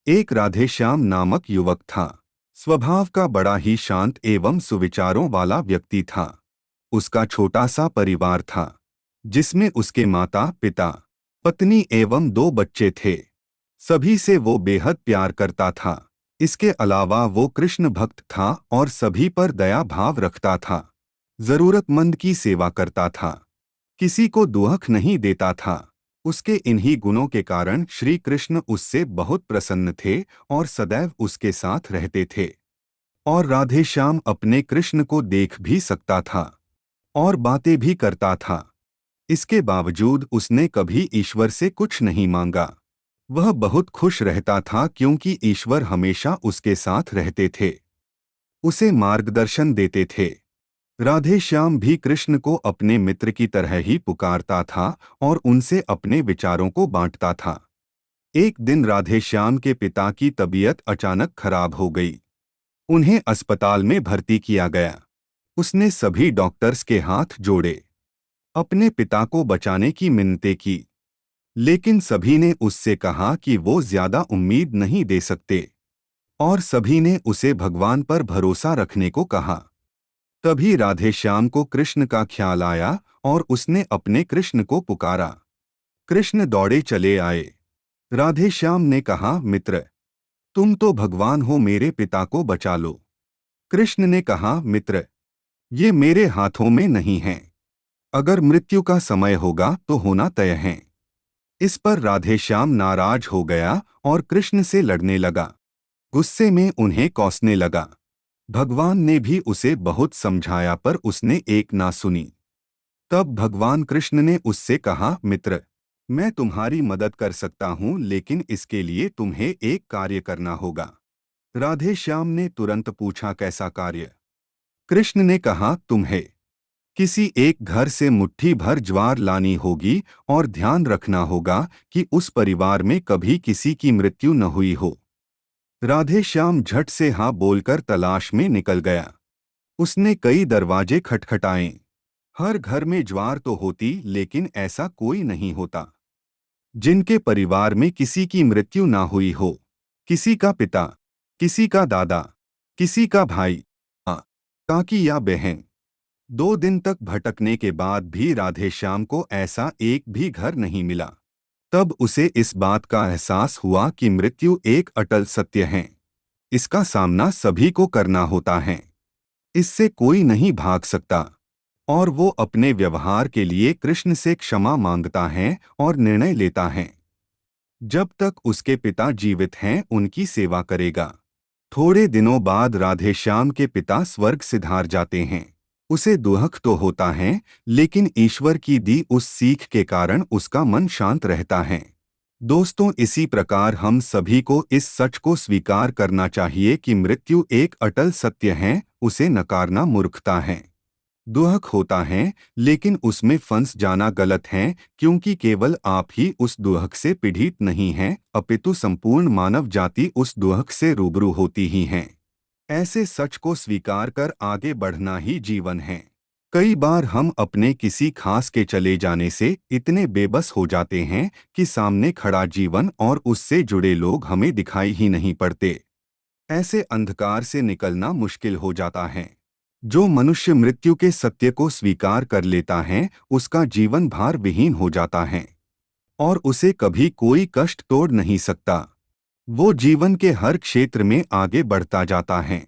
एक राधेश्याम नामक युवक था। स्वभाव का बड़ा ही शांत एवं सुविचारों वाला व्यक्ति था। उसका छोटा सा परिवार था, जिसमें उसके माता पिता, पत्नी एवं 2 बच्चे थे। सभी से वो बेहद प्यार करता था। इसके अलावा वो कृष्ण भक्त था और सभी पर दया भाव रखता था। जरूरतमंद की सेवा करता था, किसी को दुख नहीं देता था। उसके इन्हीं गुणों के कारण श्री कृष्ण उससे बहुत प्रसन्न थे और सदैव उसके साथ रहते थे। और राधेश्याम अपने कृष्ण को देख भी सकता था और बातें भी करता था। इसके बावजूद उसने कभी ईश्वर से कुछ नहीं मांगा। वह बहुत खुश रहता था क्योंकि ईश्वर हमेशा उसके साथ रहते थे, उसे मार्गदर्शन देते थे। राधेश्याम भी कृष्ण को अपने मित्र की तरह ही पुकारता था और उनसे अपने विचारों को बांटता था। एक दिन राधेश्याम के पिता की तबीयत अचानक खराब हो गई। उन्हें अस्पताल में भर्ती किया गया। उसने सभी डॉक्टर्स के हाथ जोड़े, अपने पिता को बचाने की मिन्नतें की, लेकिन सभी ने उससे कहा कि वो ज्यादा उम्मीद नहीं दे सकते और सभी ने उसे भगवान पर भरोसा रखने को कहा। तभी राधेश्याम को कृष्ण का ख्याल आया और उसने अपने कृष्ण को पुकारा। कृष्ण दौड़े चले आए। राधेश्याम ने कहा, मित्र, तुम तो भगवान हो, मेरे पिता को बचा लो। कृष्ण ने कहा, मित्र, ये मेरे हाथों में नहीं है। अगर मृत्यु का समय होगा तो होना तय है। इस पर राधेश्याम नाराज हो गया और कृष्ण से लड़ने लगा। गुस्से में उन्हें कोसने लगा। भगवान ने भी उसे बहुत समझाया पर उसने एक ना सुनी। तब भगवान कृष्ण ने उससे कहा, मित्र, मैं तुम्हारी मदद कर सकता हूँ, लेकिन इसके लिए तुम्हें एक कार्य करना होगा। राधेश्याम ने तुरंत पूछा, कैसा कार्य? कृष्ण ने कहा, तुम्हें किसी एक घर से मुट्ठी भर ज्वार लानी होगी और ध्यान रखना होगा कि उस परिवार में कभी किसी की मृत्यु न हुई हो। राधेश्याम झट से हाँ बोलकर तलाश में निकल गया। उसने कई दरवाजे खटखटाए। हर घर में ज्वार तो होती, लेकिन ऐसा कोई नहीं होता जिनके परिवार में किसी की मृत्यु ना हुई हो। किसी का पिता, किसी का दादा, किसी का भाई, मां, काकी या बहन। 2 दिन तक भटकने के बाद भी राधेश्याम को ऐसा एक भी घर नहीं मिला। तब उसे इस बात का एहसास हुआ कि मृत्यु एक अटल सत्य है। इसका सामना सभी को करना होता है। इससे कोई नहीं भाग सकता। और वो अपने व्यवहार के लिए कृष्ण से क्षमा मांगता है और निर्णय लेता है। जब तक उसके पिता जीवित हैं, उनकी सेवा करेगा। थोड़े दिनों बाद राधेश्याम के पिता स्वर्ग सिधार जाते हैं। उसे दुख तो होता है, लेकिन ईश्वर की दी उस सीख के कारण उसका मन शांत रहता है। दोस्तों, इसी प्रकार हम सभी को इस सच को स्वीकार करना चाहिए कि मृत्यु एक अटल सत्य है। उसे नकारना मूर्खता है। दुख होता है, लेकिन उसमें फंस जाना गलत है, क्योंकि केवल आप ही उस दुख से पीड़ित नहीं हैं, अपितु संपूर्ण मानव जाति उस दुख से रूबरू होती ही है। ऐसे सच को स्वीकार कर आगे बढ़ना ही जीवन है। कई बार हम अपने किसी खास के चले जाने से इतने बेबस हो जाते हैं कि सामने खड़ा जीवन और उससे जुड़े लोग हमें दिखाई ही नहीं पड़ते। ऐसे अंधकार से निकलना मुश्किल हो जाता है। जो मनुष्य मृत्यु के सत्य को स्वीकार कर लेता है, उसका जीवन भार विहीन हो जाता है और उसे कभी कोई कष्ट तोड़ नहीं सकता। वो जीवन के हर क्षेत्र में आगे बढ़ता जाता है।